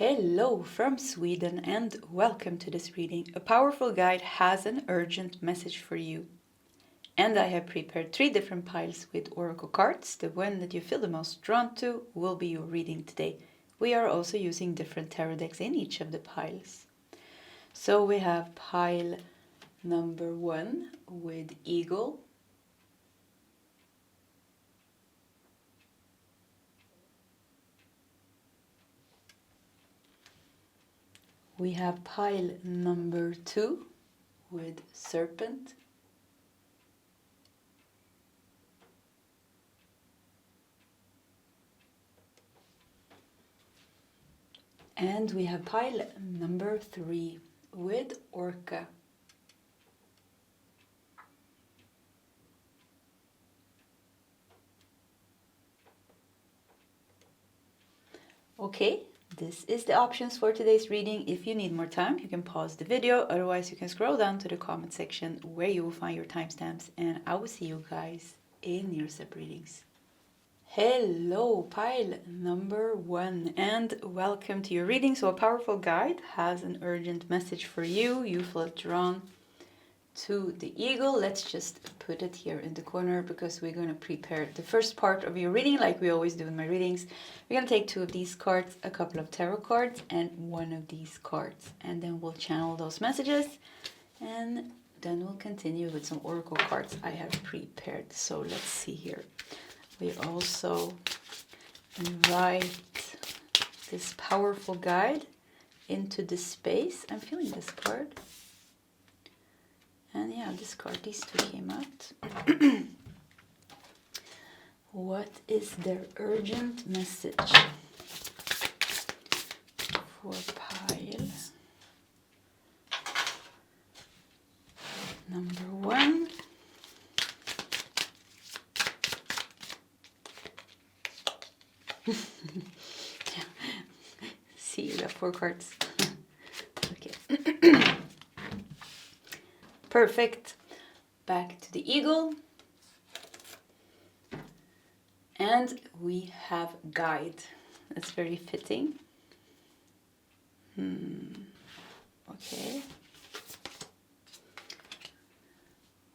Hello from Sweden and welcome to this reading. A powerful guide has an urgent message for you. And I have prepared 3 different piles with oracle cards. The one that you feel the most drawn to will be your reading today. We are also using different tarot decks in each of the piles. So we have pile number 1 with eagle. We have pile number 2 with serpent. And we have pile number 3 with orca. Okay. This is the options for today's reading. If you need more time, you can pause the video. Otherwise, you can scroll down to the comment section where you will find your timestamps. And I will see you guys in your sub readings. Hello, pile number 1, and welcome to your reading. So a powerful guide has an urgent message for you. You feel drawn to the eagle. Let's just put it here in the corner because we're going to prepare the first part of your reading like we always do in my readings. We're going to take 2 of these cards, a couple of tarot cards, and 1 of these cards, and then we'll channel those messages, and then we'll continue with some oracle cards I have prepared. So let's see here. We also invite this powerful guide into this space. I'm feeling this card. And yeah, this card, these 2 came out. What is their urgent message for pile number 1? See, you got 4 cards. Okay. Perfect. Back to the eagle. And we have guide. That's very fitting. Okay.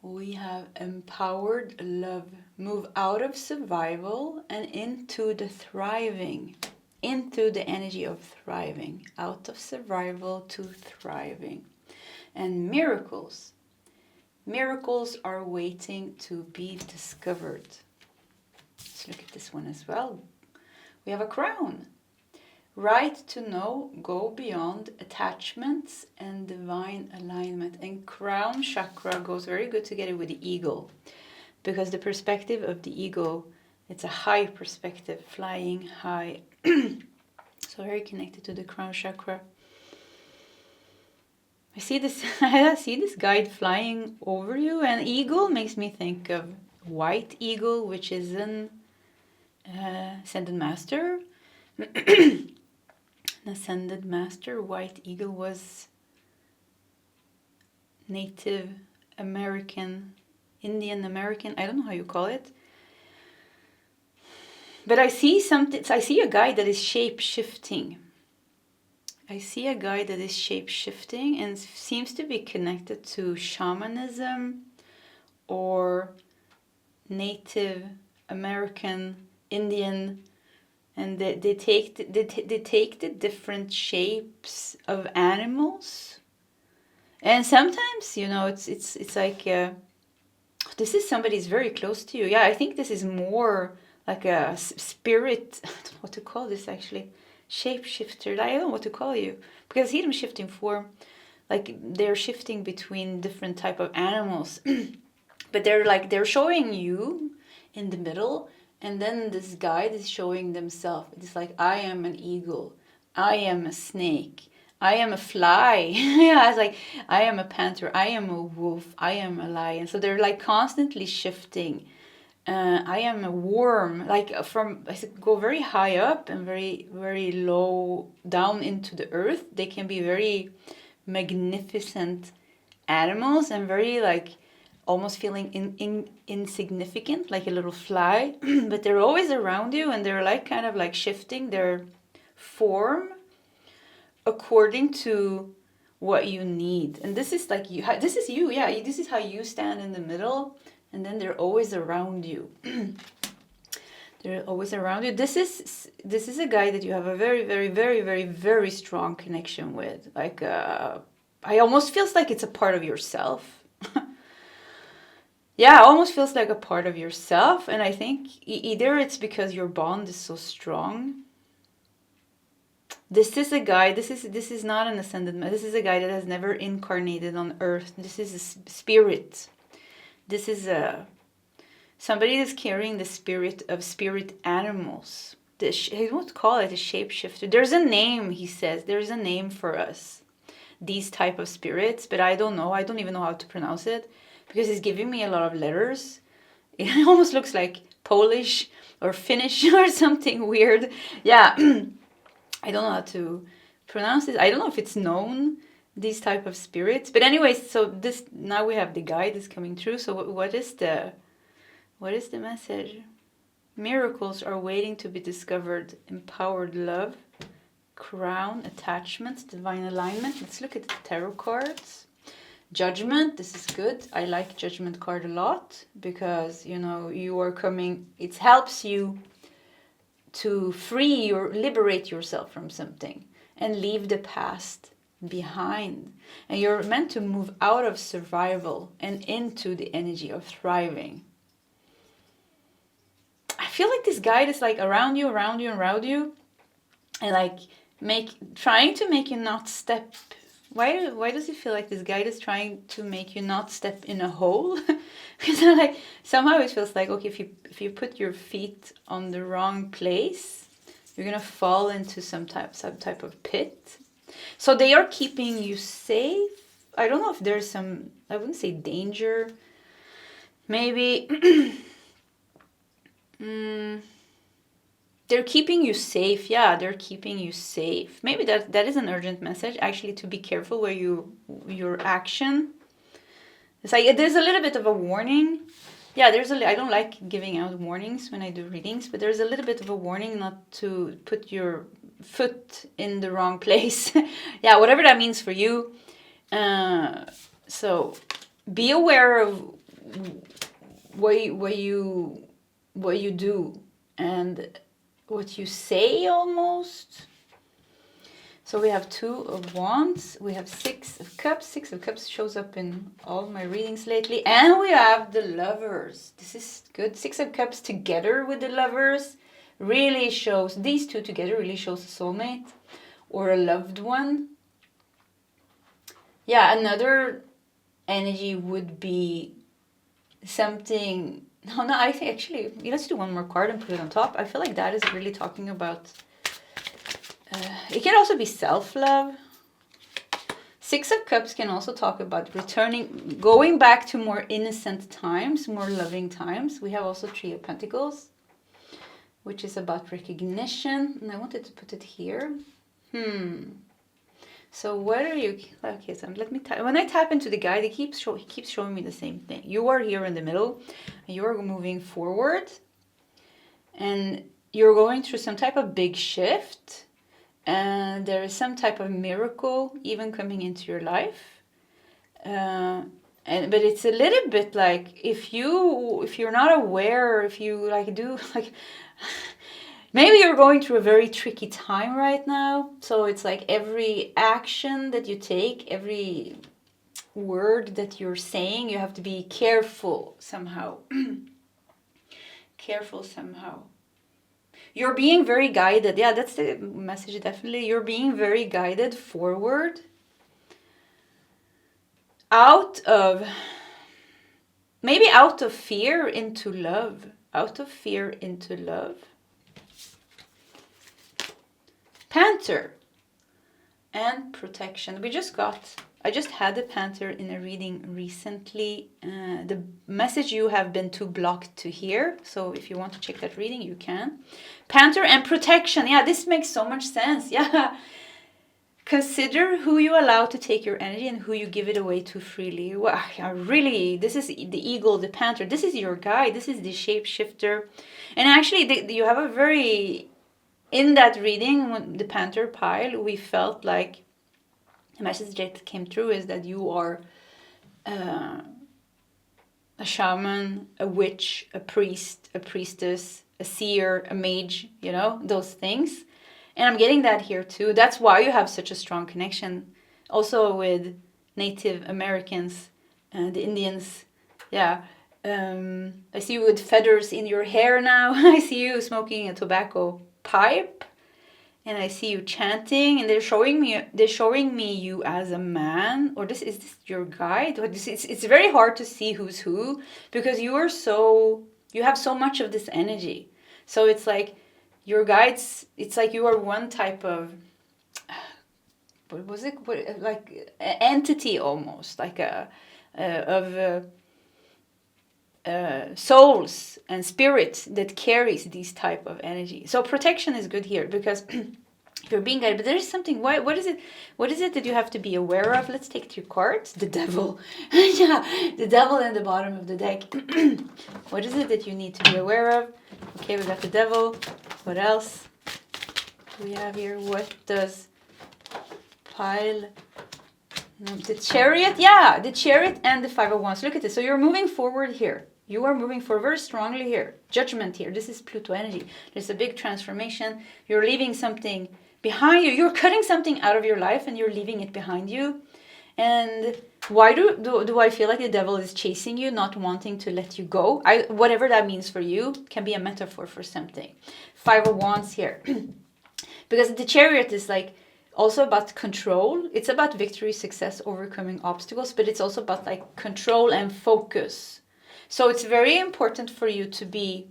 We have empowered love. Move out of survival and into the thriving. Into the energy of thriving. Out of survival to thriving. And miracles. Miracles are waiting to be discovered. Let's look at this one as well. We have a crown. Right to know, go beyond attachments and divine alignment. And crown chakra goes very good together with the eagle. Because the perspective of the eagle, it's a high perspective, flying high. So very connected to the crown chakra. I see this guide flying over you, and eagle makes me think of white eagle, which is an ascended master. An ascended master. White eagle was Native American, Indian American. I don't know how you call it. But I see something. I see a guide that is shape-shifting. I see a guide that is shape-shifting and seems to be connected to shamanism or Native American, Indian, and they take the different shapes of animals. And sometimes, you know, it's like this is somebody's very close to you. Yeah, I think this is more like a spirit. I don't know what to call this actually. Shapeshifter, I don't know what to call you, because I see them shifting form, like they're shifting between different type of animals, but they're showing you in the middle, and then this guide is showing themselves. It's like, I am an eagle, I am a snake, I am a fly. Yeah, it's like, I am a panther, I am a wolf, I am a lion. So they're like constantly shifting. I am a worm, like I go very high up and very, very low down into the earth. They can be very magnificent animals and very like almost feeling insignificant, like a little fly, but they're always around you, and they're like kind of like shifting their form according to what you need. And this is like you, this is you, yeah, this is how you stand in the middle, and then they're always around you. They're always around you. This is a guy that you have a very, very, very, very, very strong connection with. Like, I almost feels like it's a part of yourself. Yeah, it almost feels like a part of yourself. And I think either it's because your bond is so strong. This is a guy, this is not an ascended man. This is a guy that has never incarnated on earth. This is a spirit. This is somebody that's carrying the spirit of spirit animals. He won't call it a shapeshifter. There's a name, he says. There's a name for us. These type of spirits, but I don't know. I don't even know how to pronounce it because he's giving me a lot of letters. It almost looks like Polish or Finnish or something weird. Yeah, I don't know how to pronounce it. I don't know if it's known, these type of spirits. But anyways, so this, now we have the guide is coming through. So what is the message? Miracles are waiting to be discovered. Empowered love. Crown, attachments, divine alignment. Let's look at the tarot cards. Judgment, this is good. I like Judgment card a lot because, you know, you are coming, it helps you to free or liberate yourself from something and leave the past behind. And you're meant to move out of survival and into the energy of thriving. I feel like this guide is like around you, and like trying to make you not step. Why does it feel like this guide is trying to make you not step in a hole? Because like somehow it feels like, okay, if you put your feet on the wrong place, you're gonna fall into some type of pit. So they are keeping you safe. I don't know if there's some, I wouldn't say danger. Maybe they're keeping you safe. Yeah, they're keeping you safe. Maybe that is an urgent message, actually, to be careful where your action. It's like there's a little bit of a warning. Yeah, I don't like giving out warnings when I do readings, but there's a little bit of a warning not to put your foot in the wrong place. Yeah, whatever that means for you. So be aware of what you do and what you say almost. So we have 2 of Wands, we have 6 of Cups. 6 of Cups shows up in all my readings lately. And we have the Lovers. This is good. 6 of Cups together with the Lovers really shows, these two together really shows a soulmate or a loved one. Yeah, another energy would be something. No, I think actually, let's do one more card and put it on top. I feel like that is really talking about, it can also be self-love. 6 of Cups can also talk about returning, going back to more innocent times, more loving times. We have also 3 of Pentacles, which is about recognition. And I wanted to put it here. So what are you, okay, so let me when I tap into the guide, he keeps showing me the same thing. You are here in the middle, and you are moving forward, and you're going through some type of big shift, and there is some type of miracle even coming into your life. But it's a little bit like if you're not aware, if you like do like maybe you're going through a very tricky time right now. So it's like every action that you take, every word that you're saying, you have to be careful somehow. Careful somehow. You're being very guided. Yeah, that's the message, definitely. You're being very guided forward. Maybe out of fear into love. Out of fear into love. Panther and protection. I just had the Panther in a reading recently. The message you have been too blocked to hear. So if you want to check that reading, you can. Panther and protection. Yeah, this makes so much sense. Yeah. Consider who you allow to take your energy and who you give it away to freely. Wow, really, this is the eagle, the Panther. This is your guide. This is the shapeshifter. And actually, you have a very in that reading, when the Panther pile, we felt like the message that came through is that you are a shaman, a witch, a priest, a priestess, a seer, a mage, you know, those things. And I'm getting that here too. That's why you have such a strong connection also with Native Americans and the Indians. Yeah. I see you with feathers in your hair now. I see you smoking a tobacco pipe. And I see you chanting, and they're showing me you as a man, or is this your guide? It's very hard to see who's who, because you have so much of this energy. So it's like your guides. It's like you are one type of like entity, almost like souls and spirits that carries these type of energy. So protection is good here, because you're being guided, but there is something. What is it that you have to be aware of? Let's take 2 cards. The devil. Yeah, the devil in the bottom of the deck. What is it that you need to be aware of? Okay, we got the devil. What else do we have here? What does pile? No, the Chariot. Yeah, the Chariot and the 5 of Wands. Look at this. So you're moving forward here. You are moving forward very strongly here. Judgment here. This is Pluto energy. There's a big transformation. You're leaving something behind you. You're cutting something out of your life and you're leaving it behind you. And why do I feel like the devil is chasing you, not wanting to let you go? Whatever that means for you can be a metaphor for something. 5 of Wands here. Because the Chariot is like also about control. It's about victory, success, overcoming obstacles, but it's also about like control and focus. So it's very important for you to be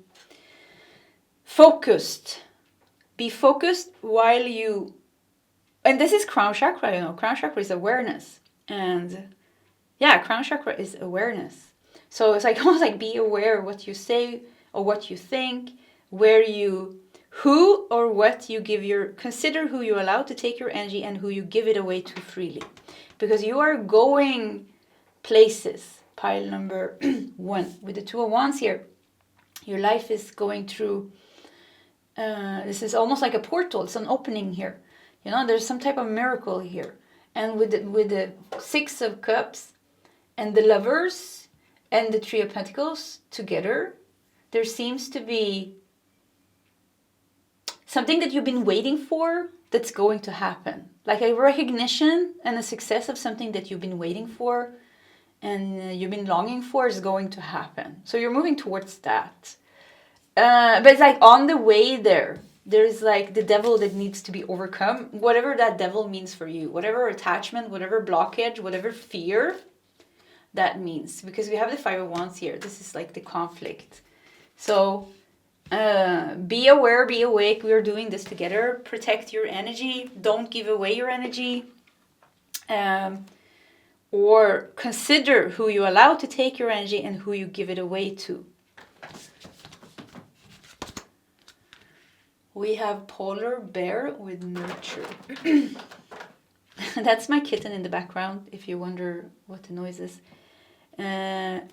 focused. Be focused while you... And this is crown chakra, you know. Crown chakra is awareness. And yeah, crown chakra is awareness. So it's like almost like be aware of what you say or what you think, who or what you give consider who you allow to take your energy and who you give it away to freely. Because you are going places. Pile number 1 with the 2 of Wands here. Your life is going through, this is almost like a portal. It's an opening here. You know, there's some type of miracle here. And with the 6 of Cups and the Lovers and the 3 of Pentacles together, there seems to be something that you've been waiting for that's going to happen. Like a recognition and a success of something that you've been waiting for and you've been longing for is going to happen. So you're moving towards that. But it's like on the way there's like the devil that needs to be overcome. Whatever that devil means for you. Whatever attachment, whatever blockage, whatever fear that means. Because we have the 5 of Wands here. This is like the conflict. So be aware, be awake. We are doing this together. Protect your energy. Don't give away your energy. Or consider who you allow to take your energy and who you give it away to. We have polar bear with nurture. That's my kitten in the background, if you wonder what the noise is.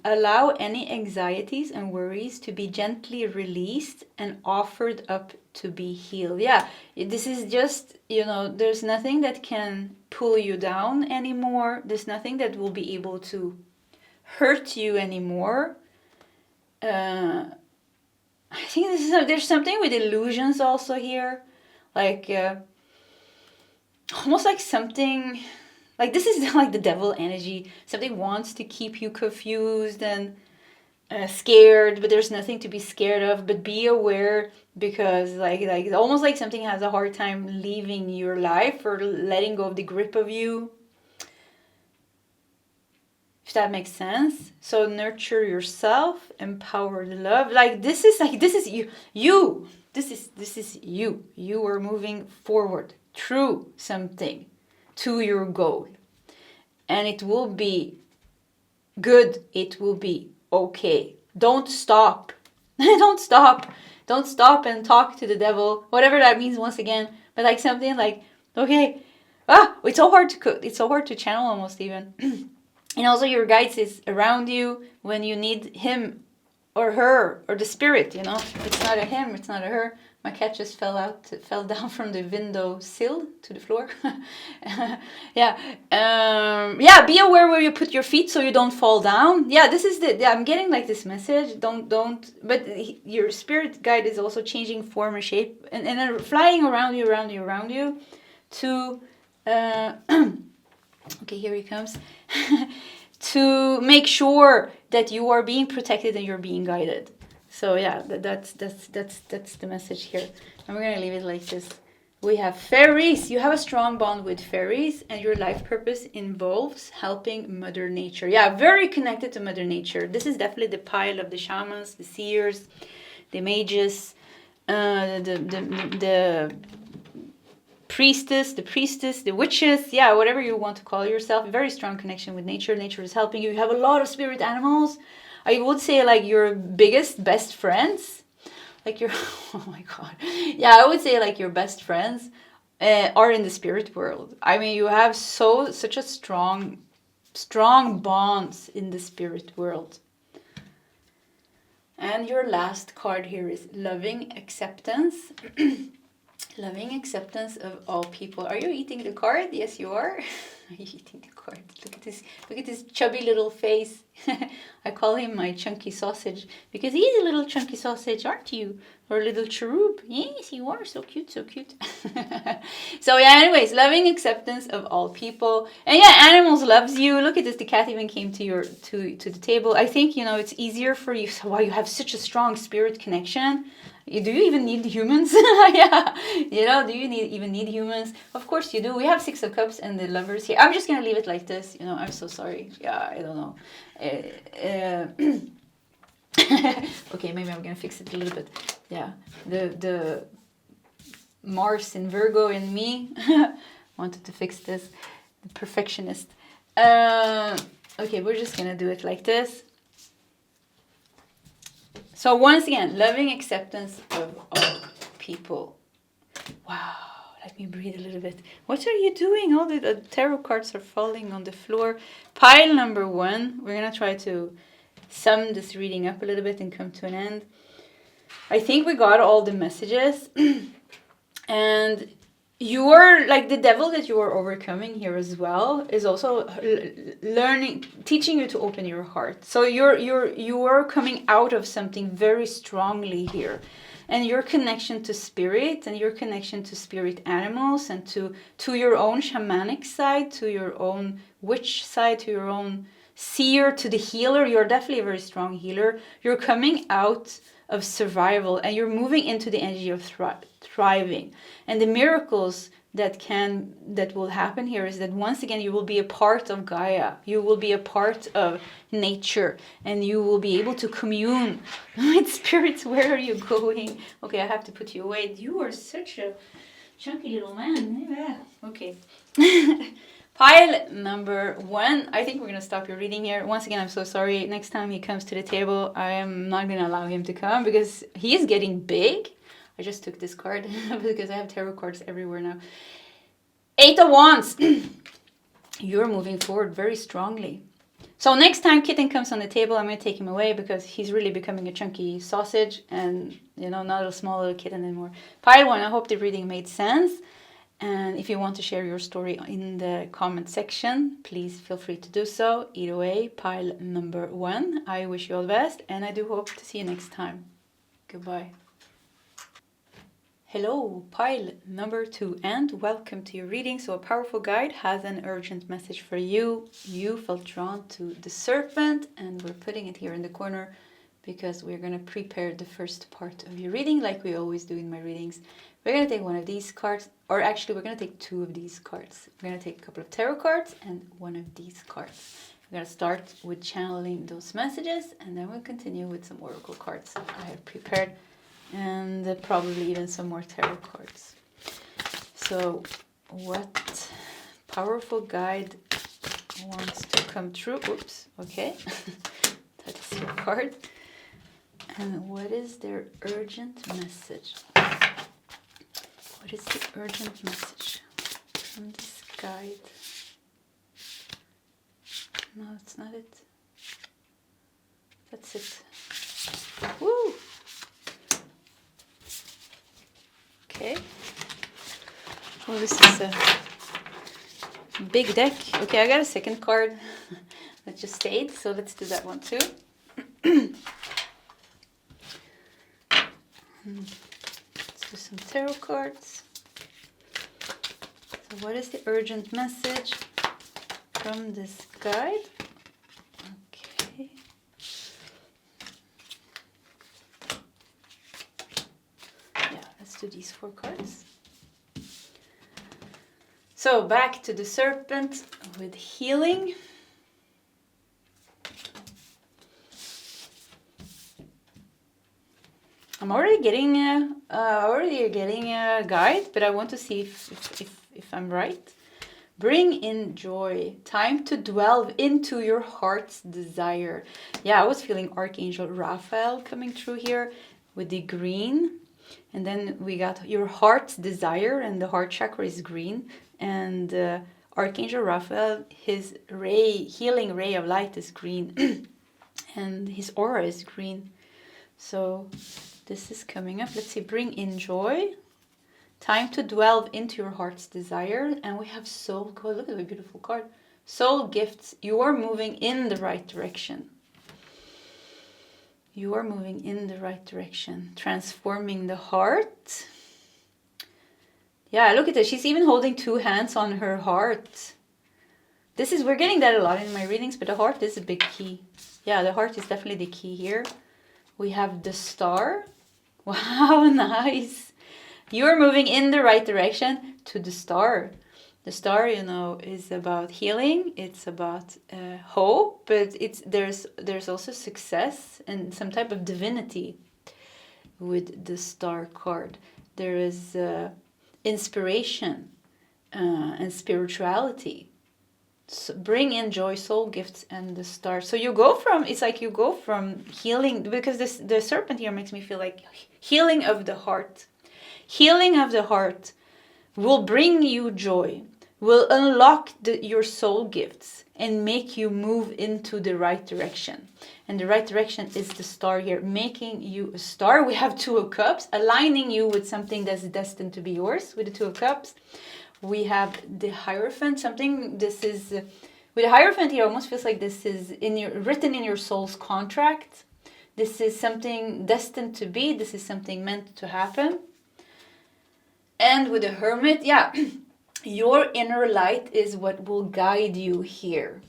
Allow any anxieties and worries to be gently released and offered up to be healed. Yeah, this is just, you know, there's nothing that can pull you down anymore. There's nothing that will be able to hurt you anymore. I think there's something with illusions also here. Like, almost like something... Like this is like the devil energy. Something wants to keep you confused and scared, but there's nothing to be scared of. But be aware, because like it's almost like something has a hard time leaving your life or letting go of the grip of you. If that makes sense. So nurture yourself, empower the love. Like this is you. This is you. You are moving forward through something to your goal, and it will be good. It will be okay. Don't stop. Don't stop and talk to the devil, whatever that means, once again. But like something like, okay, it's so hard to channel, almost even. And also your guides is around you when you need him or her or the spirit, you know. It's not a him, it's not a her, My cat just fell down from the window sill to the floor. Yeah, be aware where you put your feet so you don't fall down. Yeah, this is I'm getting like this message. Don't. But your spirit guide is also changing form and shape and then flying around you to. Okay, here he comes. To make sure that you are being protected and you're being guided. So yeah, that's the message here. And we're gonna leave it like this. We have fairies. You have a strong bond with fairies, and your life purpose involves helping Mother Nature. Yeah, very connected to Mother Nature. This is definitely the pile of the shamans, the seers, the mages, the priestess, the witches, yeah, whatever you want to call yourself. Very strong connection with nature. Nature is helping you. You have a lot of spirit animals. I would say like your best friends, like your, oh my God. Yeah, I would say like your best friends are in the spirit world. I mean, you have such a strong bonds in the spirit world. And your last card here is loving acceptance. Loving acceptance of all people. Are you eating the card? Yes, you are. Are you eating the card? Look at this chubby little face. I call him my chunky sausage because he's a little chunky sausage, aren't you? Or a little cherub. Yes, you are. So cute, so cute. So yeah, anyways, loving acceptance of all people. And yeah, animals loves you. Look at this. The cat even came to the table. I think, it's easier for you. So why you have such a strong spirit connection. Do you even need humans? Yeah. Do you even need humans? Of course you do. We have 6 of Cups and the Lovers here. I'm just going to leave it like this. I'm so sorry. Yeah, I don't know. Okay, maybe I'm going to fix it a little bit. Yeah. The Mars in Virgo in me wanted to fix this. The perfectionist. Okay, we're just going to do it like this. So once again, loving acceptance of all people. Wow, let me breathe a little bit. What are you doing? All the tarot cards are falling on the floor. Pile number 1. We're going to try to sum this reading up a little bit and come to an end. I think we got all the messages. And you are like the devil that you are overcoming here as well is also teaching you to open your heart. So you are coming out of something very strongly here, and your connection to spirit and your connection to spirit animals and to your own shamanic side, to your own witch side, to your own seer, to the healer. You're definitely a very strong healer. You're coming out of survival and you're moving into the energy of thriving. And the miracles that will happen here is that once again you will be a part of Gaia. You will be a part of nature and you will be able to commune with spirits. Where are you going? Okay, I have to put you away. You are such a chunky little man. Yeah. Okay. Pile number 1. I think we're going to stop your reading here. Once again, I'm so sorry. Next time he comes to the table, I am not going to allow him to come because he is getting big. I just took this card because I have tarot cards everywhere now. 8 of Wands. You're moving forward very strongly. So next time Kitten comes on the table, I'm going to take him away because he's really becoming a chunky sausage and, not a small little kitten anymore. Pile 1, I hope the reading made sense. And if you want to share your story in the comment section, please feel free to do so. Either way, pile number 1. I wish you all the best and I do hope to see you next time. Goodbye. Hello, pile number 2, and welcome to your reading. So a powerful guide has an urgent message for you. You felt drawn to the serpent, and we're putting it here in the corner because we're going to prepare the first part of your reading like we always do in my readings. We're going to take one of these cards, or actually we're going to take 2 of these cards. We're going to take a couple of tarot cards and one of these cards. We're going to start with channeling those messages, and then we'll continue with some oracle cards I have prepared. And probably even some more tarot cards. So what powerful guide wants to come true? Oops, okay. That's your card. And what is their urgent message? What is the urgent message from this guide? No, it's not it. That's it. Woo! Oh, this is a big deck. Okay, I got a second card that just stayed, so let's do that one too. Let's do some tarot cards. So what is the urgent message from this guide? Okay. Yeah, let's do these 4 cards. So back to the serpent with healing. I'm already getting a guide, but I want to see if I'm right. Bring in joy. Time to delve into your heart's desire. Yeah, I was feeling Archangel Raphael coming through here with the green. And then we got your heart's desire, and the heart chakra is green. And Archangel Raphael, his healing ray of light is green. And his aura is green. So this is coming up. Let's see, bring in joy. Time to delve into your heart's desire. And we have soul. Oh, look at the beautiful card. Soul gifts. You are moving in the right direction. You are moving in the right direction. Transforming the heart. Yeah, look at this. She's even holding 2 hands on her heart. We're getting that a lot in my readings, but the heart is a big key. Yeah, the heart is definitely the key here. We have the star. Wow, nice. You're moving in the right direction to the star. The star, is about healing. It's about hope, but there's also success and some type of divinity with the star card. There is inspiration and spirituality. So bring in joy, soul gifts, and the star. So you go from healing, because the serpent here makes me feel like healing of the heart. Healing of the heart will bring you joy, will unlock your soul gifts and make you move into the right direction. And the right direction is the star here, making you a star. We have 2 of Cups, aligning you with something that's destined to be yours with the 2 of Cups. We have the Hierophant, with the Hierophant here, almost feels like this is written in your soul's contract. This is something destined to be. This is something meant to happen. And with the Hermit, yeah, your inner light is what will guide you here.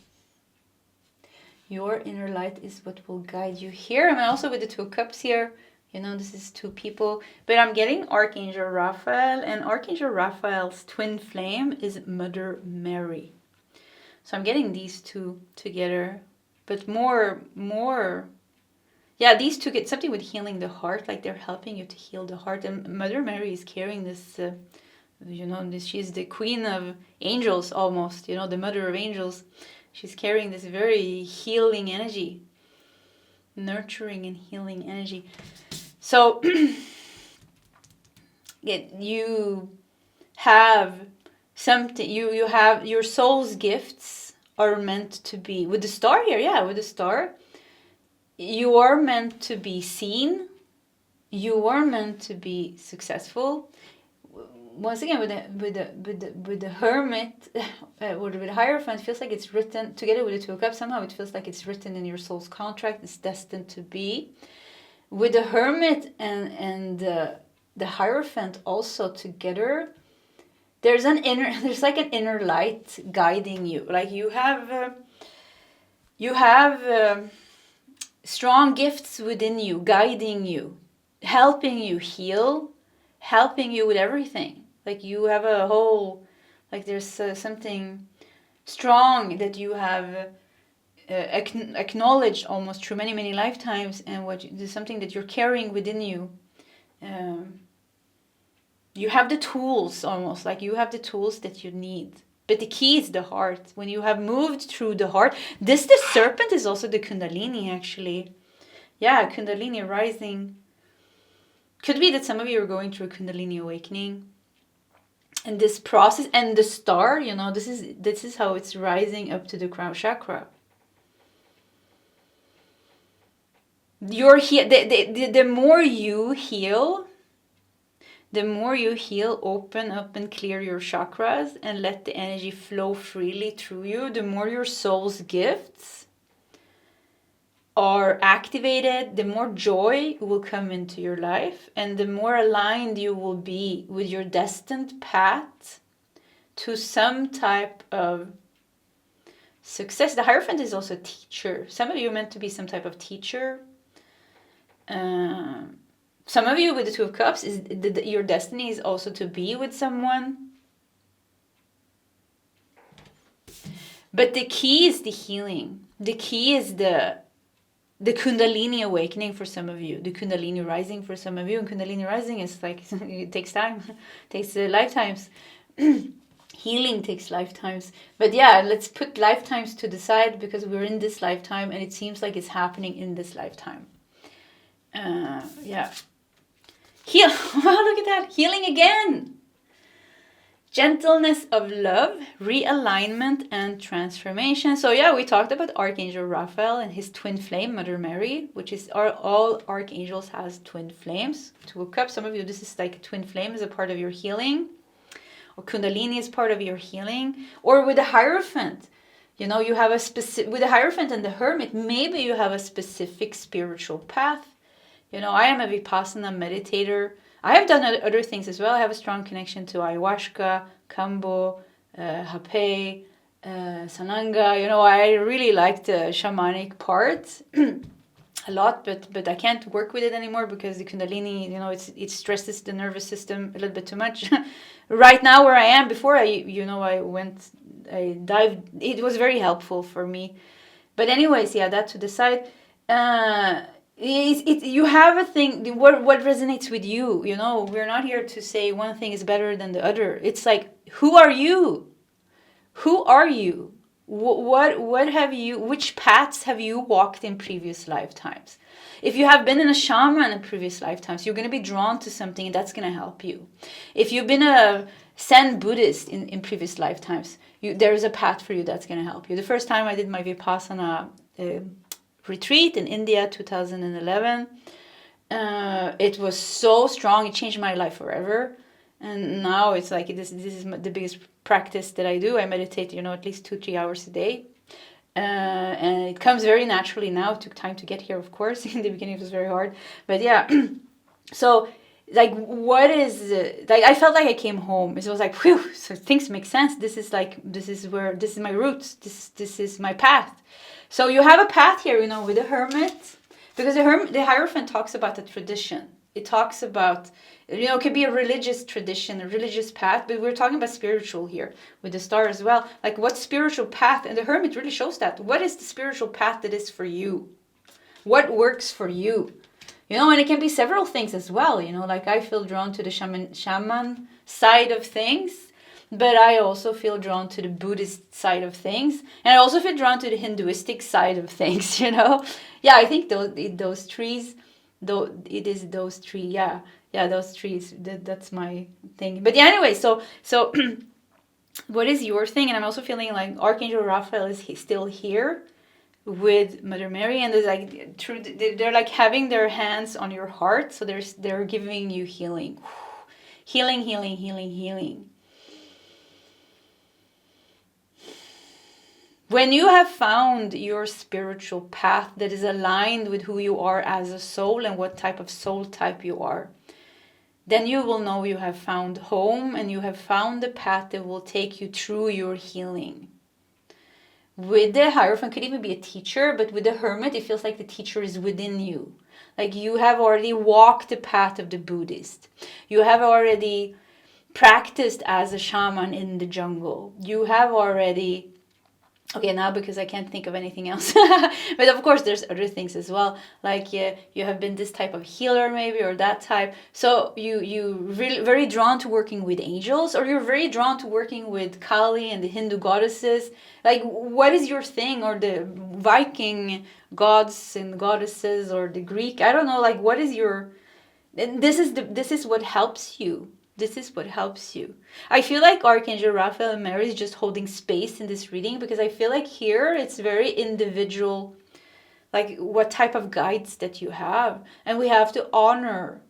Your inner light is what will guide you here. And also with the 2 of Cups here, this is 2 people. But I'm getting Archangel Raphael, and Archangel Raphael's twin flame is Mother Mary. So I'm getting these 2 together. But more, yeah, these 2 get something with healing the heart, like they're helping you to heal the heart. And Mother Mary is carrying this, she's the queen of angels almost, the mother of angels. She's carrying this very healing energy, nurturing and healing energy. So you have something, you have your soul's gifts are meant to be, with the star here, yeah, with the star, you are meant to be seen, you are meant to be successful. Once again, with the Hermit, or with the Hierophant, it feels like it's written, together with the 2 of Cups, somehow it feels like it's written in your soul's contract, it's destined to be. With the Hermit and the Hierophant also together, there's like an inner light guiding you. Like you have strong gifts within you, guiding you, helping you heal, helping you with everything. Like you have a whole, like there's something strong that you have acknowledged almost through many, many lifetimes, and there's something that you're carrying within you. You have the tools almost, like you have the tools that you need. But the key is the heart. When you have moved through the heart, the serpent is also the Kundalini actually. Yeah, Kundalini rising. Could be that some of you are going through a Kundalini awakening. And this process, and the star, this is how it's rising up to the crown chakra. The more you heal, the more you heal, open up and clear your chakras and let the energy flow freely through you, the more your soul's gifts are activated, the more joy will come into your life, and the more aligned you will be with your destined path to some type of success. The Hierophant is also a teacher. Some of you are meant to be some type of teacher. Some of you with the Two of Cups, your destiny is also to be with someone. But the key is the healing. The key is the Kundalini awakening for some of you. The Kundalini rising for some of you. And Kundalini rising is like, it takes time. It takes lifetimes. Healing takes lifetimes. But yeah, let's put lifetimes to the side because we're in this lifetime and it seems like it's happening in this lifetime. Yeah. Heal. Wow, look at that. Healing again. Gentleness of love, realignment, and transformation. So yeah, we talked about Archangel Raphael and his twin flame, Mother Mary, which is all archangels has twin flames. Two of Cups. Some of you, this is like a twin flame is a part of your healing. Or Kundalini is part of your healing. Or with the Hierophant. You know, you have a specific, with the Hierophant and the Hermit, maybe you have a specific spiritual path. You know, I am a Vipassana meditator. I have done other things as well. I have a strong connection to ayahuasca, kambo, hape, sananga. You know, I really like the shamanic part a lot, but I can't work with it anymore because the Kundalini, you know, it stresses the nervous system a little bit too much. Right now, where I am, before I dived. It was very helpful for me. But anyways, yeah, that to the side. You have a thing, what resonates with you, you know. We're not here to say one thing is better than the other. It's like, who are you? Who are you? What have you, which paths have you walked in previous lifetimes? If you have been in a shaman in previous lifetimes, you're going to be drawn to something and that's going to help you. If you've been a Zen Buddhist in previous lifetimes, there is a path for you that's going to help you. The first time I did my Vipassana retreat in India, 2011. It was so strong. It changed my life forever. And now it's like, this is the biggest practice that I do. I meditate, you know, at least 2-3 hours a day. And it comes very naturally now. It took time to get here, of course. In the beginning, it was very hard. But yeah, so like, what is, like, I felt like I came home. It was like, whew, so things make sense. This is my roots. This is my path. So you have a path here, you know, with the Hermit, because the Hierophant talks about the tradition. It talks about, you know, it could be a religious tradition, a religious path, but we're talking about spiritual here with the Star as well. Like, what spiritual path? And the Hermit really shows that. What is the spiritual path that is for you? What works for you? You know, and it can be several things as well. You know, like I feel drawn to the shaman side of things. But I also feel drawn to the Buddhist side of things. And I also feel drawn to the Hinduistic side of things, you know. Yeah, I think those trees, though it is those three, yeah, those trees, that's my thing. But yeah, anyway, so what is your thing? And I'm also feeling like Archangel Raphael is still here with Mother Mary. And there's like, they're like having their hands on your heart. So they're giving you healing. Healing, healing, healing, healing. When you have found your spiritual path that is aligned with who you are as a soul and what type of soul type you are, then you will know you have found home and you have found the path that will take you through your healing. With the Hierophant, could even be a teacher, but with the Hermit, it feels like the teacher is within you. Like you have already walked the path of the Buddhist. You have already practiced as a shaman in the jungle. You have already... Okay, now because I can't think of anything else. But of course, there's other things as well. Like you have been this type of healer maybe, or that type. So you really very drawn to working with angels, or you're very drawn to working with Kali and the Hindu goddesses. Like, what is your thing? Or the Viking gods and goddesses, or the Greek? I don't know. Like, what is your... This is what helps you. This is what helps you. I feel like Archangel Raphael and Mary is just holding space in this reading, because I feel like here it's very individual, like what type of guides that you have. And we have to honor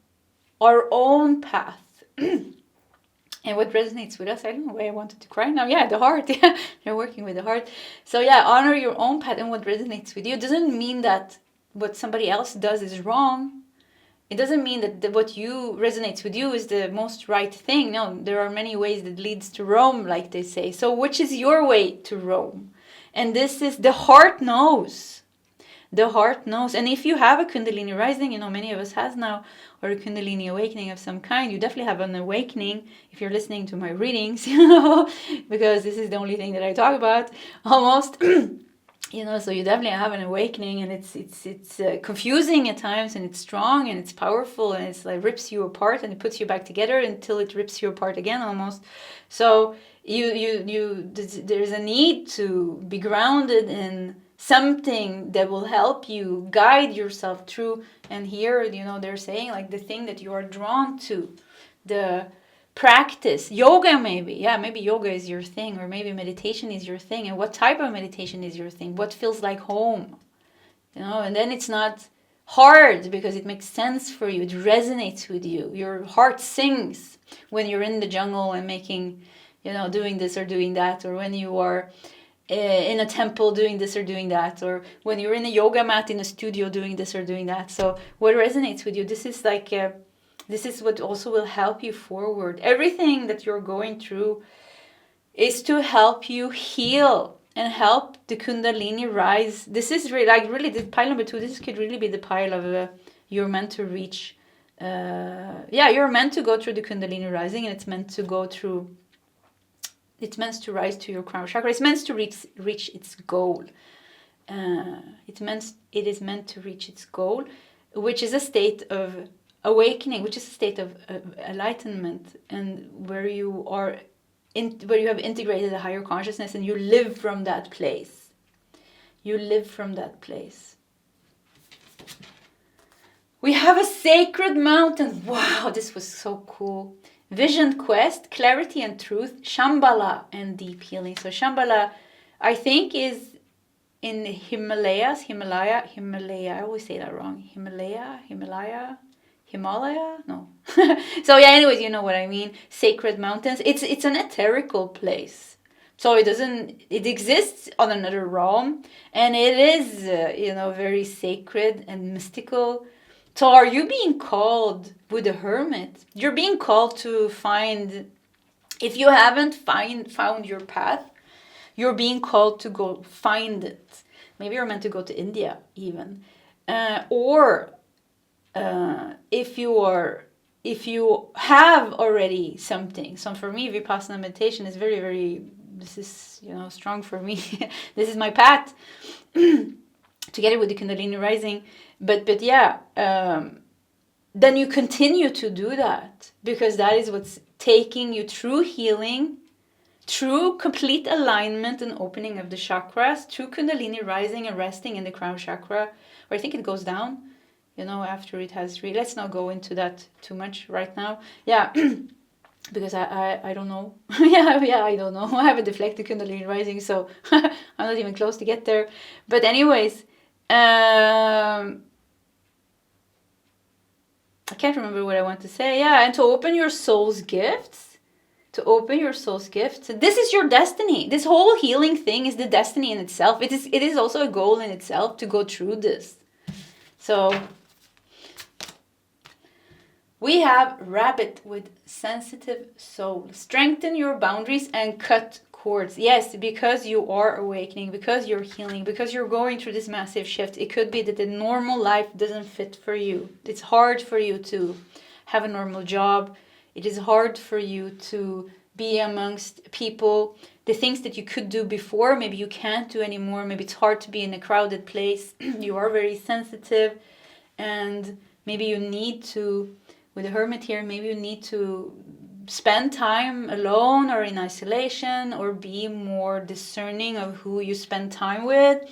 our own path And what resonates with us, I don't know why I wanted to cry now. Yeah, the heart. Yeah, you're working with the heart. So yeah, honor your own path and what resonates with you. It doesn't mean that what somebody else does is wrong. It doesn't mean that what you resonates with you is the most right thing. No, there are many ways that leads to Rome, like they say. So which is your way to Rome? And this is, the heart knows. The heart knows. And if you have a Kundalini rising, you know, many of us has now, or a Kundalini awakening of some kind, you definitely have an awakening if you're listening to my readings, you know, because this is the only thing that I talk about, almost. You know, so you definitely have an awakening, and it's confusing at times, and it's strong, and it's powerful, and it's like rips you apart, and it puts you back together until it rips you apart again, almost. So there's a need to be grounded in something that will help you guide yourself through. And here, you know, they're saying like the thing that you are drawn to, the practice, yoga maybe. Yeah, maybe yoga is your thing, or maybe meditation is your thing. And what type of meditation is your thing? What feels like home? You know, and then it's not hard because it makes sense for you. It resonates with you. Your heart sings when you're in the jungle and making, you know, doing this or doing that, or when you are in a temple doing this or doing that, or when you're in a yoga mat in a studio doing this or doing that. So what resonates with you, this is like this is what also will help you forward. Everything that you're going through is to help you heal and help the Kundalini rise. This is really, like, really the pile number 2. This could really be the pile of you're meant to reach. You're meant to go through the Kundalini rising, and it's meant to go through. It's meant to rise to your crown chakra. It's meant to reach its goal. It is meant to reach its goal, which is a state of awakening, which is a state of enlightenment, and where you are where you have integrated a higher consciousness, and you live from that place. You live from that place. We have a sacred mountain. Wow, this was so cool. Vision quest, clarity and truth, Shambhala and deep healing. So Shambhala, I think, is in the Himalaya. I always say that wrong. Himalaya. No. So yeah, anyways, you know what I mean. Sacred mountains. It's an etherical place. So it exists on another realm, and it is, very sacred and mystical. So are you being called with a hermit? You're being called to find, if you haven't found your path, you're being called to go find it. Maybe you're meant to go to India even. If you have already something. So for me, Vipassana meditation is very, very, this is, strong for me. This is my path. Together with the Kundalini rising. But yeah, then you continue to do that, because that is what's taking you through healing, through complete alignment and opening of the chakras, through Kundalini rising and resting in the crown chakra, where I think it goes down, after it has let's not go into that too much right now. Yeah. Because I don't know. yeah, I don't know. I haven't deflected Kundalini rising, so I'm not even close to get there. But anyways, I can't remember what I want to say. Yeah, and to open your soul's gifts. This is your destiny. This whole healing thing is the destiny in itself. It is also a goal in itself to go through this. So we have rabbit with sensitive soul. Strengthen your boundaries and cut cords. Yes, because you are awakening, because you're healing, because you're going through this massive shift. It could be that the normal life doesn't fit for you. It's hard for you to have a normal job. It is hard for you to be amongst people. The things that you could do before, maybe you can't do anymore. Maybe it's hard to be in a crowded place. You are very sensitive, and maybe you need to, with the hermit here, maybe you need to spend time alone or in isolation, or be more discerning of who you spend time with.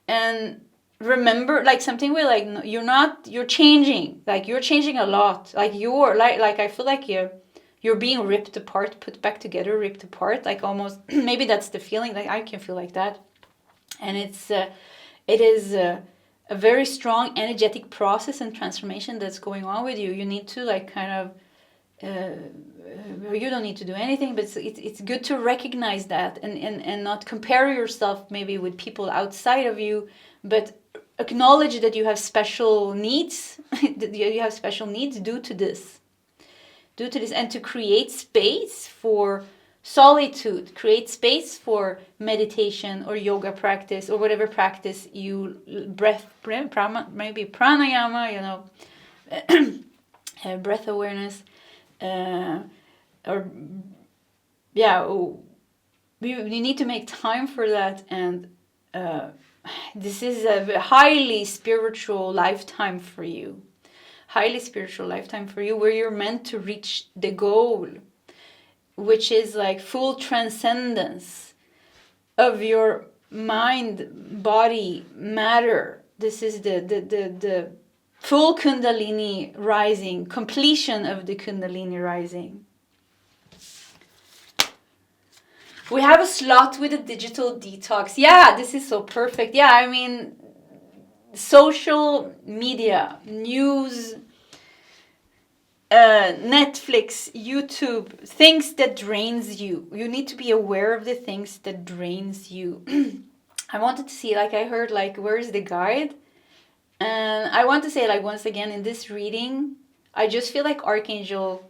And remember, like, something with, like, you're changing. Like, you're changing a lot. Like, you're like I feel like you're being ripped apart, put back together, ripped apart, like, almost. Maybe that's the feeling. Like, I can feel like that. And it is a very strong energetic process and transformation that's going on with you. You need to, like, kind of you don't need to do anything, but it's good to recognize that and not compare yourself maybe with people outside of you, but acknowledge that you have special needs, that you have special needs due to this, and to create space for solitude, create space for meditation or yoga practice or whatever practice you, maybe pranayama, breath awareness, or yeah, you need to make time for that. And this is a highly spiritual lifetime for you, where you're meant to reach the goal, which is like full transcendence of your mind, body, matter. This is the full Kundalini rising, completion of the Kundalini rising. We have a slot with a digital detox. Yeah, this is so perfect. Yeah, I mean, social media, news, Netflix, YouTube, things that drains you. You need to be aware of the things that drains you. I wanted to see, like I heard, like, where is the guide? And I want to say, like, once again, in this reading, I just feel like Archangel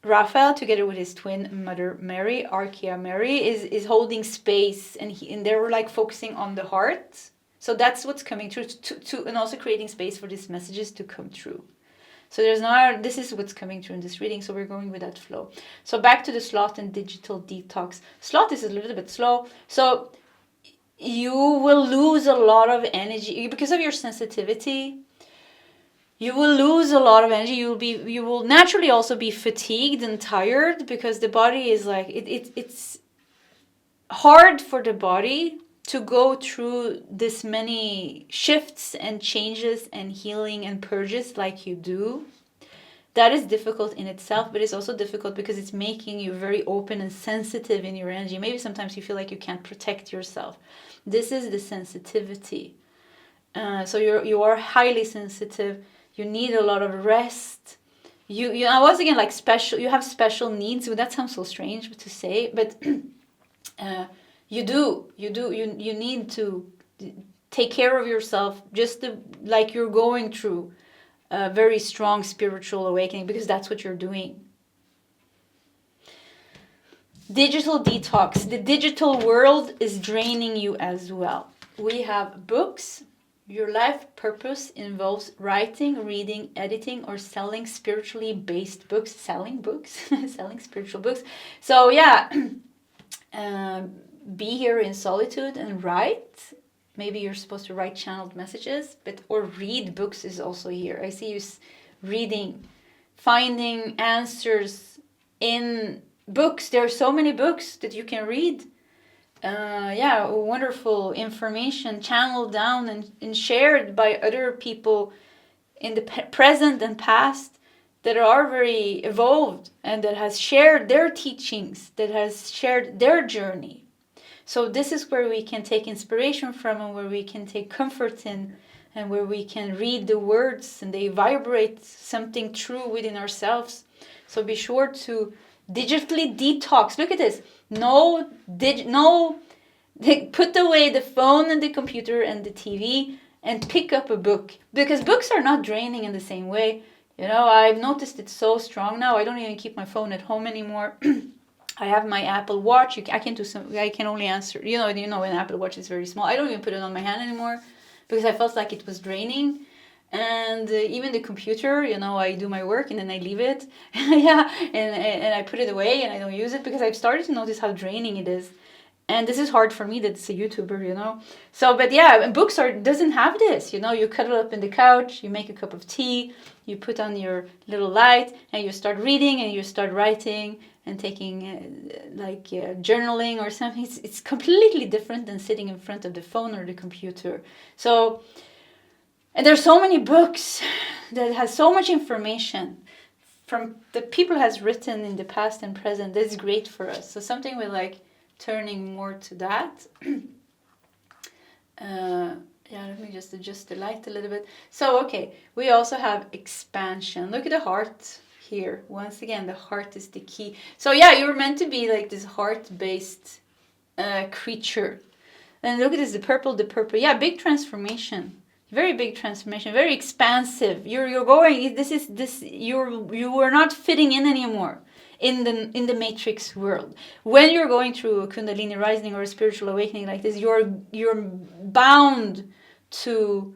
Raphael, together with his twin mother Mary, Archea Mary, is holding space, and they're like focusing on the heart. So that's what's coming through to and also creating space for these messages to come through. So this is what's coming through in this reading. So we're going with that flow. So back to the sloth and digital detox. Sloth is a little bit slow. So you will lose a lot of energy because of your sensitivity. You will lose a lot of energy. You will naturally also be fatigued and tired because the body is like it's hard for the body to go through this many shifts and changes and healing and purges like you do. That is difficult in itself, but it's also difficult because it's making you very open and sensitive in your energy. Maybe sometimes you feel like you can't protect yourself. This is the sensitivity. So you are highly sensitive. You need a lot of rest. You once again, like special. You have special needs. Well, that sounds so strange to say, but you do. You need to take care of yourself, just like you're going through a very strong spiritual awakening, because that's what you're doing. Digital detox. The digital world is draining you as well. We have books. Your life purpose involves writing, reading, editing, or selling spiritually based books. Selling spiritual books. So yeah, be here in solitude and write. Maybe you're supposed to write channeled messages, or read books is also here. I see you reading, finding answers in books. There are so many books that you can read. Wonderful information channeled down and shared by other people in the present and past that are very evolved and that has shared their teachings, that has shared their journey. So this is where we can take inspiration from, and where we can take comfort in, and where we can read the words and they vibrate something true within ourselves. So be sure to digitally detox. Look at this. Put away the phone and the computer and the TV and pick up a book, because books are not draining in the same way. I've noticed it's so strong now. I don't even keep my phone at home anymore. I have my Apple Watch. I can only answer. An Apple Watch is very small. I don't even put it on my hand anymore because I felt like it was draining. And even the computer, I do my work and then I leave it. and I put it away and I don't use it because I've started to notice how draining it is. And this is hard for me that's a YouTuber, So, but yeah, books doesn't have this, You cuddle up in the couch, you make a cup of tea, you put on your little light, and you start reading and you start writing and taking journaling or something. It's completely different than sitting in front of the phone or the computer. So, and there's so many books that has so much information from the people has written in the past and present. That's great for us. So something with turning more to that. Let me just adjust the light a little bit. So, okay, we also have expansion. Look at the heart here. Once again, the heart is the key. So yeah, you're meant to be like this heart-based creature. And look at this, the purple. Yeah, big transformation. Very big transformation, very expansive. You're going, you are not fitting in anymore in the matrix world. When you're going through a Kundalini rising or a spiritual awakening like this, you're bound to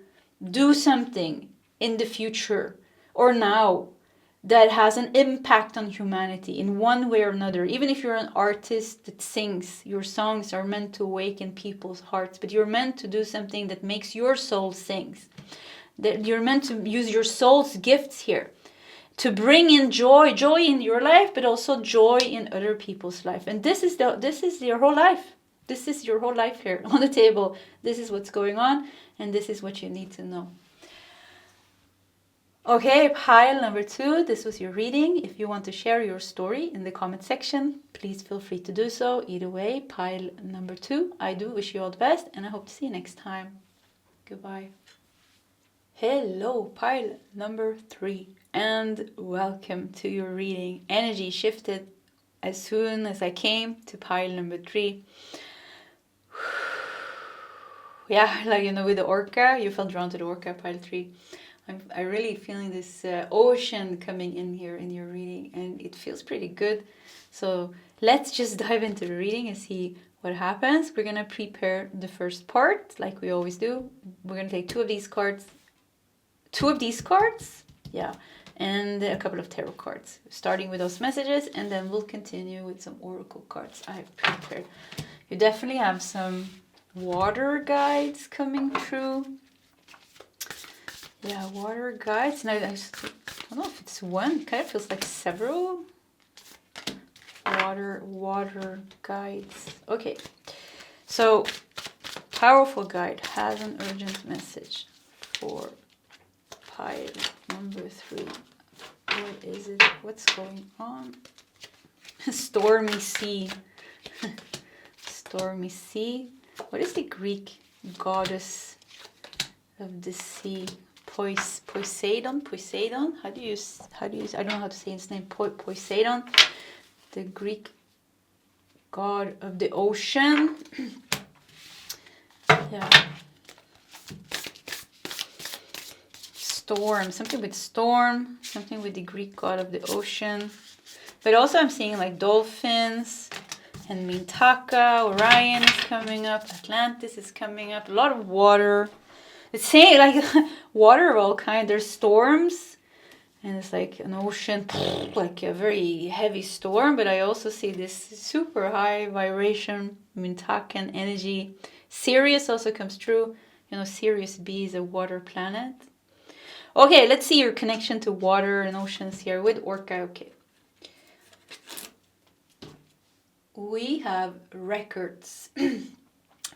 do something in the future or now that has an impact on humanity in one way or another. Even if you're an artist that sings, your songs are meant to awaken people's hearts, but you're meant to do something that makes your soul sing. That you're meant to use your soul's gifts here to bring in joy in your life, but also joy in other people's life. And this is your whole life. This is your whole life here on the table. This is what's going on, and this is what you need to know. Okay, pile number 2, this was your reading. If you want to share your story in the comment section, please feel free to do so. Either way, pile number 2, I do wish you all the best, and I hope to see you next time. Goodbye. Hello, pile number 3, and welcome to your reading. Energy shifted as soon as I came to pile number 3. Yeah, like, with the orca, you felt drawn to the orca, pile 3. I'm really feeling this ocean coming in here in your reading, and it feels pretty good. So let's just dive into the reading and see what happens. We're going to prepare the first part like we always do. We're going to take 2 of these cards, yeah, and a couple of tarot cards, starting with those messages, and then we'll continue with some oracle cards I have prepared. You definitely have some water guides coming through. Yeah, water guides. Now, I don't know if it's one. It kind of feels like several water guides. Okay, so powerful guide has an urgent message for pile number 3. What is it? What's going on? Stormy sea. Stormy sea. What is the Greek goddess of the sea? Poseidon. How do you? I don't know how to say his name. Poseidon, the Greek god of the ocean. Yeah. Storm. Something with storm. Something with the Greek god of the ocean. But also, I'm seeing like dolphins and Mintaka. Orion is coming up. Atlantis is coming up. A lot of water. It's saying like water of all kinds. There's storms, and it's like an ocean, like a very heavy storm. But I also see this super high vibration, Mintakan energy. Sirius also comes through. Sirius B is a water planet. Okay, let's see your connection to water and oceans here with Orca. Okay. We have records.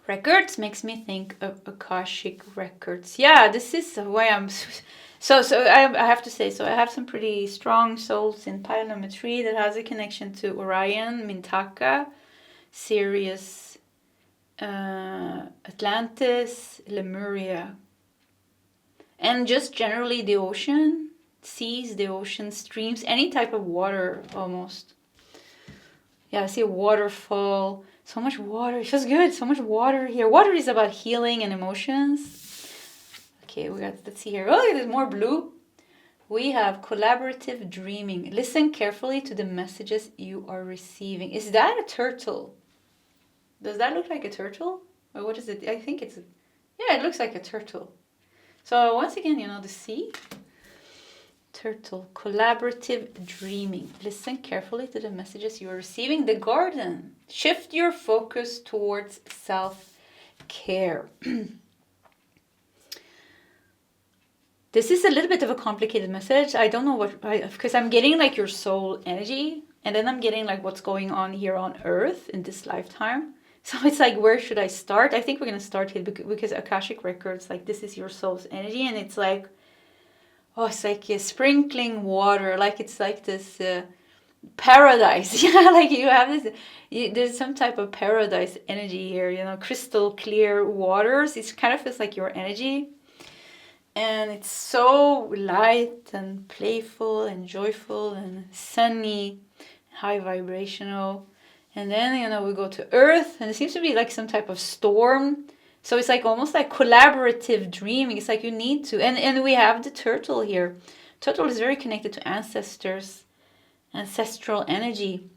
Records makes me think of Akashic records. Yeah, this is why I'm... So I have to say, I have some pretty strong souls in pile number 3 that has a connection to Orion, Mintaka, Sirius, Atlantis, Lemuria. And just generally the ocean, seas, the ocean, streams, any type of water almost. Yeah, I see a waterfall. So much water. It feels good. So much water here. Water is about healing and emotions. Okay, let's see here. Oh, there's more blue. We have collaborative dreaming. Listen carefully to the messages you are receiving. Is that a turtle? Does that look like a turtle? Or what is it? I think it's... Yeah, it looks like a turtle. So once again, the sea. Turtle. Collaborative dreaming. Listen carefully to the messages you are receiving. The garden. Shift your focus towards self-care. This is a little bit of a complicated message. I don't know because I'm getting like your soul energy, and then I'm getting like what's going on here on Earth in this lifetime. So it's like, where should I start? I think we're going to start here because Akashic Records, like this is your soul's energy, and it's like, it's like sprinkling water, like it's like this paradise. Yeah, like you have this, there's some type of paradise energy here, crystal clear waters. It kind of feels like your energy. And it's so light and playful and joyful and sunny, high vibrational. And then, you know, we go to Earth, and it seems to be like some type of storm. So it's like almost like collaborative dreaming. It's like you need to. And we have the turtle here. Turtle is very connected to ancestors, ancestral energy.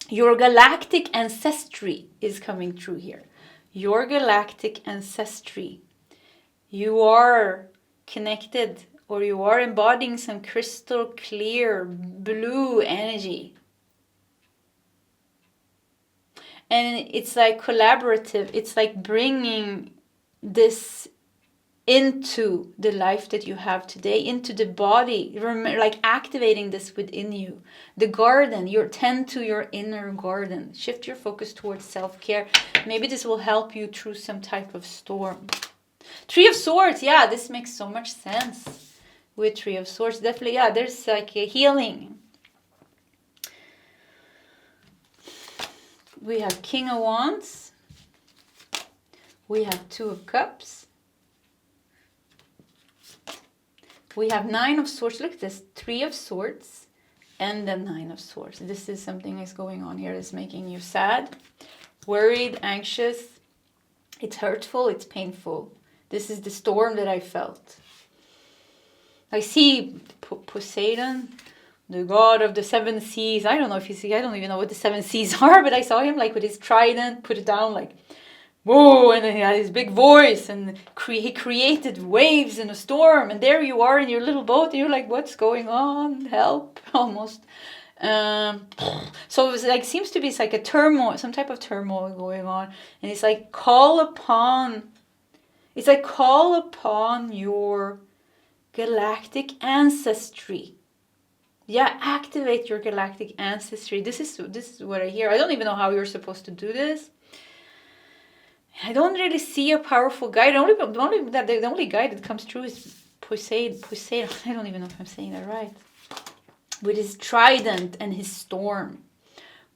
Your galactic ancestry is coming through here. Your galactic ancestry. You are connected, or you are embodying some crystal clear blue energy. And it's like collaborative. It's like bringing this into the life that you have today, into the body, like activating this within you. The garden, tend to your inner garden. Shift your focus towards self-care. Maybe this will help you through some type of storm. Three of Swords, yeah, this makes so much sense with Three of Swords. Definitely, yeah, there's like a healing. We have King of Wands. We have Two of Cups. We have Nine of Swords. Look at this, Three of Swords and the Nine of Swords. This is something that's going on here that's making you sad, worried, anxious. It's hurtful, it's painful. This is the storm that I felt. I see Poseidon, the god of the seven seas. I don't know if you see, I don't even know what the seven seas are, but I saw him like with his trident, put it down like, whoa, and then he had his big voice, and he created waves in a storm, and there you are in your little boat, and you're like, what's going on? Help, almost. So it was like, seems to be, it's like a turmoil, some type of turmoil going on, and it's like call upon your galactic ancestry. Yeah, activate your galactic ancestry. This is what I hear. I don't even know how you're supposed to do this. I don't really see a powerful guide. The only guide that comes through is Poseidon. I don't even know if I'm saying that right. With his trident and his storm.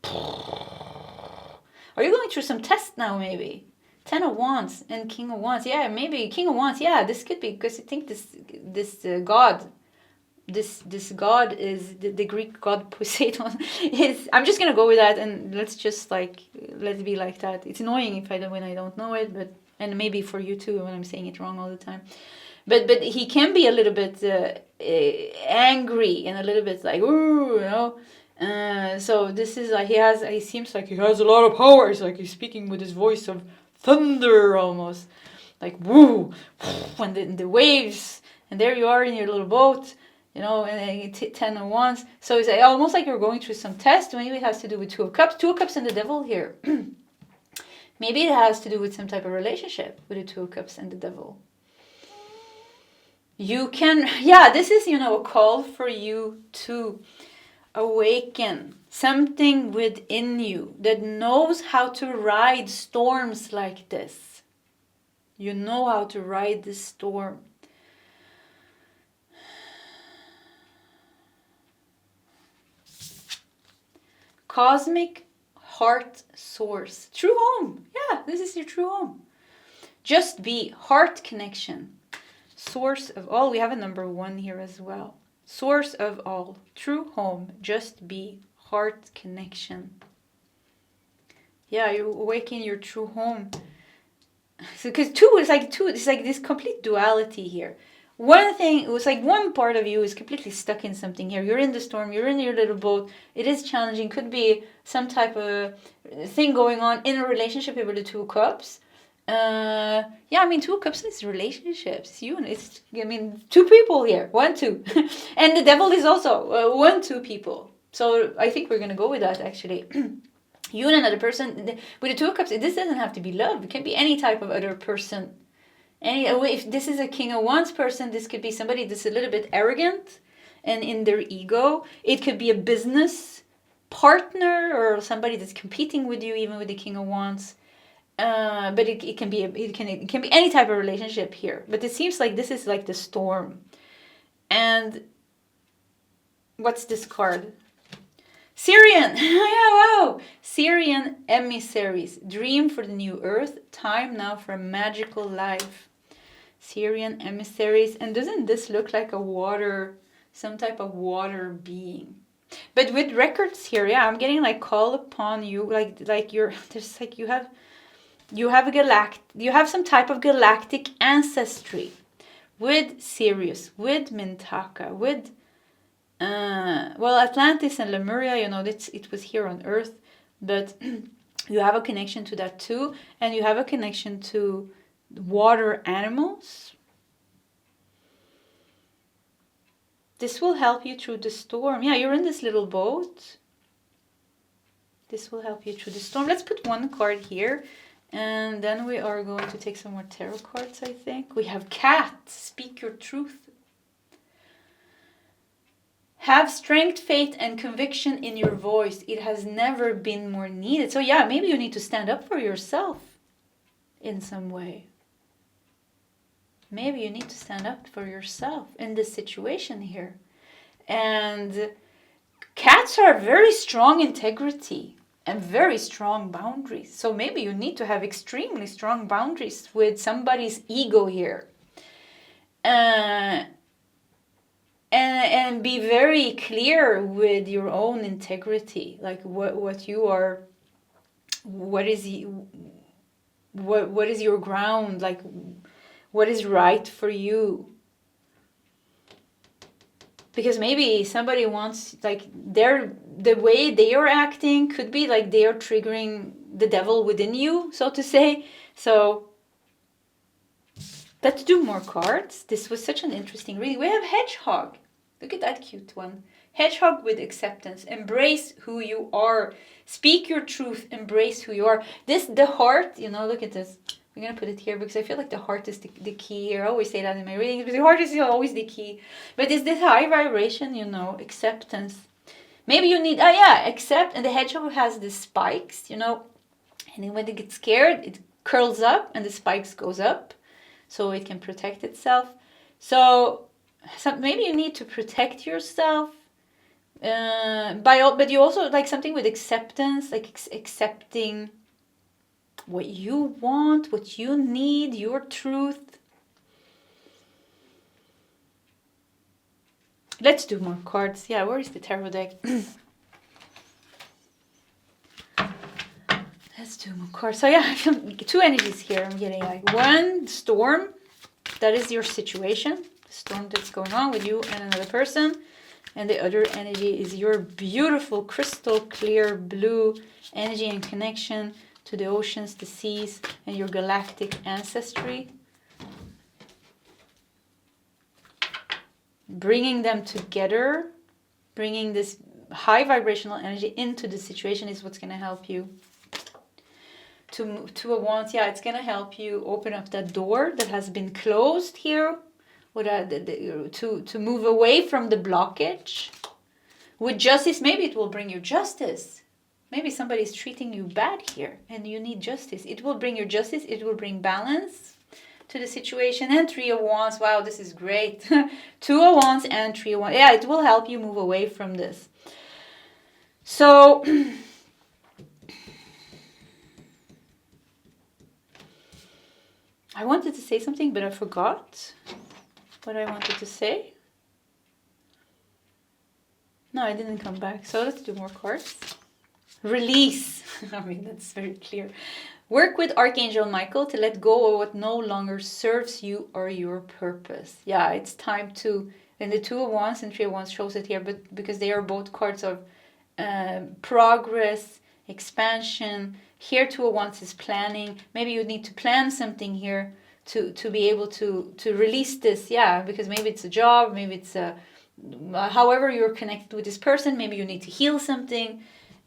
Are you going through some test now, maybe? Ten of Wands and King of Wands. Yeah, maybe King of Wands. Yeah, this could be, because I think this god, this god is the Greek god Poseidon. I'm just gonna go with that, and let's it be like that. It's annoying when I don't know it, but, and maybe for you too when I'm saying it wrong all the time. But he can be a little bit angry and a little bit like, ooh, you know. So this is like he seems like he has a lot of power. It's like he's speaking with his voice of thunder almost, like woo, when the waves, and there you are in your little boat, you know, and 10 of Wands. So it's almost like you're going through some test. Maybe it has to do with Two of Cups and the Devil here. Maybe it has to do with some type of relationship with the Two of Cups and the Devil. You can, this is, you know, a call for you to awaken something within you that knows how to ride storms like this. You know how to ride this storm. Cosmic heart source. True home. Yeah, this is your true home. Just be heart connection. Source of all. We have a number 1 here as well. Source of all. True home. Just be heart connection. Yeah, you awaken your true home. Because it's like this complete duality here. One thing, it was like one part of you is completely stuck in something here. You're in the storm, you're in your little boat. It is challenging. Could be some type of thing going on in a relationship with the Two of Cups. I mean, Two of Cups is relationships. Two people here. 1, 2. And the Devil is also 1, 2 people. So I think we're going to go with that, actually. You and another person. With the Two of Cups, this doesn't have to be love. It can be any type of other person. If this is a King of Wands person, this could be somebody that's a little bit arrogant and in their ego. It could be a business partner or somebody that's competing with you, even with the King of Wands. But it can be any type of relationship here. But it seems like this is like the storm. And what's this card? Syrian. Yeah, wow. Syrian emissaries. Dream for the new earth. Time now for a magical life. Syrian emissaries. And doesn't this look like a water, some type of water being? But with records here, yeah, I'm getting like call upon you, like you're, there's like you have some type of galactic ancestry with Sirius, with Mintaka, with Atlantis and Lemuria, you know, it was here on Earth, but you have a connection to that too, and you have a connection to water animals. This will help you through the storm. Yeah, you're in this little boat. This will help you through the storm. Let's put one card here, and then we are going to take some more tarot cards, I think. We have Cat, speak your truth. Have strength, faith, and conviction in your voice. It has never been more needed. So yeah, maybe you need to stand up for yourself in some way. Maybe you need to stand up for yourself in this situation here. And cats are very strong integrity and very strong boundaries. So maybe you need to have extremely strong boundaries with somebody's ego here. And be very clear with your own integrity, like what you are, what is your ground, like what is right for you. Because maybe somebody wants, like, the way they are acting could be like they are triggering the devil within you, so to say. So let's do more cards. This was such an interesting reading. We have Hedgehog. Look at that cute one. Hedgehog with acceptance. Embrace who you are. Speak your truth. Embrace who you are. The heart, you know, look at this. I'm going to put it here because I feel like the heart is the key here. I always say that in my readings, but the heart is always the key. But it's this high vibration, you know, acceptance. Maybe you need, accept. And the hedgehog has the spikes, you know, and then when it gets scared, it curls up and the spikes goes up so it can protect itself. So maybe you need to protect yourself. But you also like something with acceptance, like accepting what you want, what you need, your truth. Let's do more cards. Yeah, where is the tarot deck? Let's do more cards. So yeah, I feel two energies here. I'm getting like one, storm. That is your situation. The storm that's going on with you and another person. And the other energy is your beautiful crystal clear blue energy and connection to the oceans, the seas, and your galactic ancestry. Bringing them together, bringing this high vibrational energy into the situation is what's going to help you. Two of Wands, yeah, it's going to help you open up that door that has been closed here, to move away from the blockage. With justice, maybe it will bring you justice. Maybe somebody's treating you bad here and you need justice. It will bring you justice. It will bring balance to the situation. And Three of Wands. Wow, this is great. Two of Wands and Three of Wands. Yeah, it will help you move away from this. So I wanted to say something, but I forgot what I wanted to say. No, I didn't come back. So let's do more cards. Release. I mean, that's very clear. Work with Archangel Michael to let go of what no longer serves you or your purpose. Yeah, it's time to, and the Two of Wands and Three of Wands shows it here, but because they are both cards of progress, expansion. Here, Two of Wands is planning. Maybe you need to plan something here to be able to release this. Yeah, because maybe it's a job, maybe it's however you're connected with this person. Maybe you need to heal something.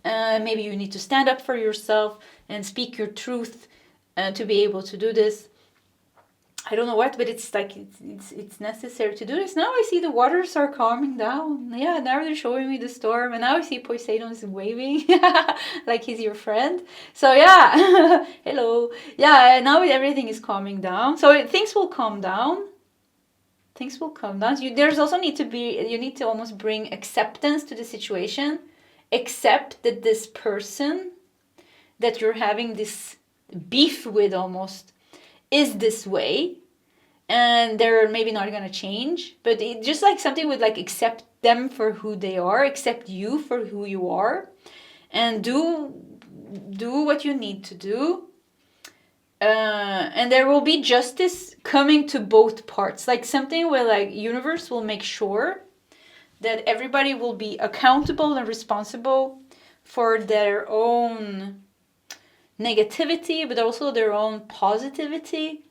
Maybe you need to stand up for yourself and speak your truth to be able to do this. I don't know what, but it's like it's necessary to do this. Now I see the waters are calming down. Yeah, now they're showing me the storm, and now I see Poseidon is waving like he's your friend. So yeah, hello. Yeah, now everything is calming down. So things will calm down. Things will calm down. There's also you need to almost bring acceptance to the situation. Accept that this person that you're having this beef with almost is this way, and they're maybe not going to change, but just like something with like accept them for who they are, accept you for who you are, and do what you need to do. And there will be justice coming to both parts, like something where like universe will make sure that everybody will be accountable and responsible for their own negativity, but also their own positivity.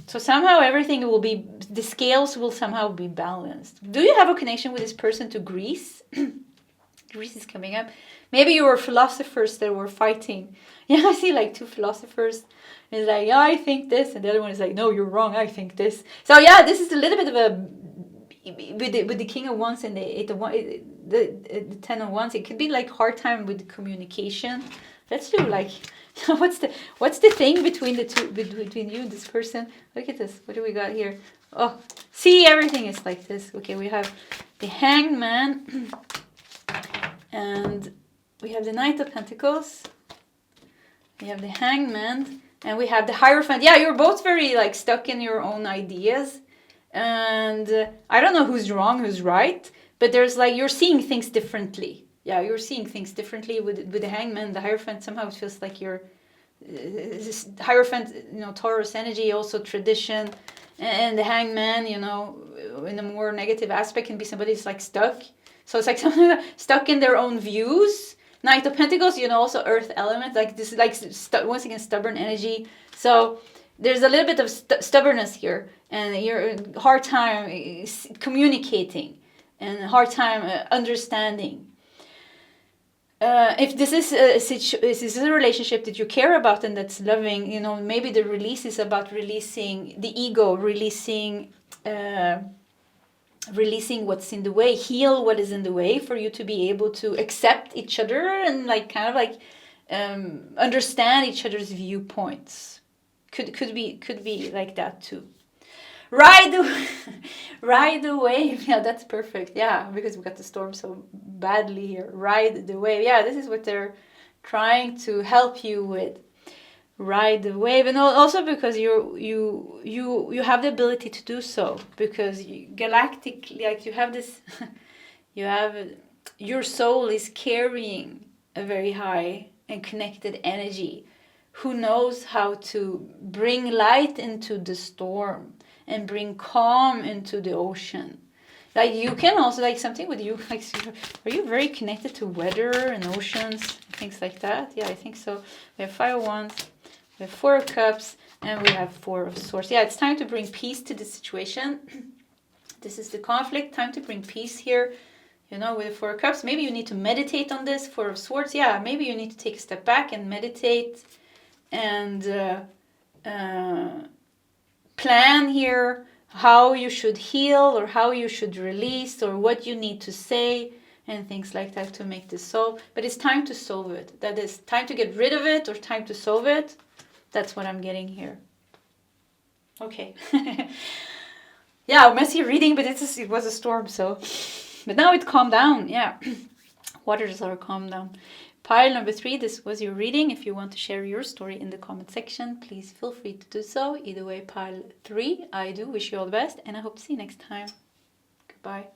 So somehow everything will be, the scales will somehow be balanced. Do you have a connection with this person to Greece? Greece is coming up. Maybe you were philosophers that were fighting. Yeah, I see like two philosophers. It's like, yeah, I think this. And the other one is like, no, you're wrong, I think this. So yeah, this is a little bit of a, with the King of Wands and the Ten of Wands, it could be like hard time with communication. Let's do like, what's the thing between the two, between you and this person? Look at this. What do we got here? Oh, see, everything is like this. Okay, we have the Hanged Man, and we have the Knight of Pentacles. We have the Hanged Man, and we have the Hierophant. Yeah, you're both very like stuck in your own ideas, and I don't know who's wrong, who's right, but there's like, you're seeing things differently. Yeah, you're seeing things differently with the Hangman, the Hierophant. Somehow it feels like you're this Hierophant, you know, Taurus energy, also tradition, and the Hangman, you know, in a more negative aspect, can be somebody who's like stuck. So it's like someone stuck in their own views. Knight of Pentacles, you know, also Earth element, like this is like once again stubborn energy. So there's a little bit of stubbornness here, and you're hard time communicating, and hard time understanding. If this is a relationship that you care about and that's loving, you know, maybe the release is about releasing the ego, releasing what's in the way, heal what is in the way, for you to be able to accept each other and like kind of like understand each other's viewpoints. Could be like that too. Ride the wave. Yeah, that's perfect. Yeah, because we got the storm so badly here. Ride the wave. Yeah, this is what they're trying to help you with. Ride the wave, and also because you have the ability to do so, because galactic, like you have this, your soul is carrying a very high and connected energy. Who knows how to bring light into the storm and bring calm into the ocean. Like you can also, like something with you, like, are you very connected to weather and oceans, things like that? Yeah, I think so. We have Five of Wands, we have Four of Cups, and we have Four of Swords. Yeah, it's time to bring peace to the situation. This is the conflict, time to bring peace here. You know, with the Four of Cups, maybe you need to meditate on this. Four of Swords, yeah, maybe you need to take a step back and meditate and plan here how you should heal or how you should release or what you need to say and things like that to make this solve. But it's time to solve it. That is time to get rid of it or time to solve it. That's what I'm getting here. Okay. Yeah, messy reading, but it was a storm, so. But now it calmed down, yeah. Waters are calmed down. Pile number 3, this was your reading. If you want to share your story in the comment section, please feel free to do so. Either way, pile 3, I do wish you all the best, and I hope to see you next time. Goodbye.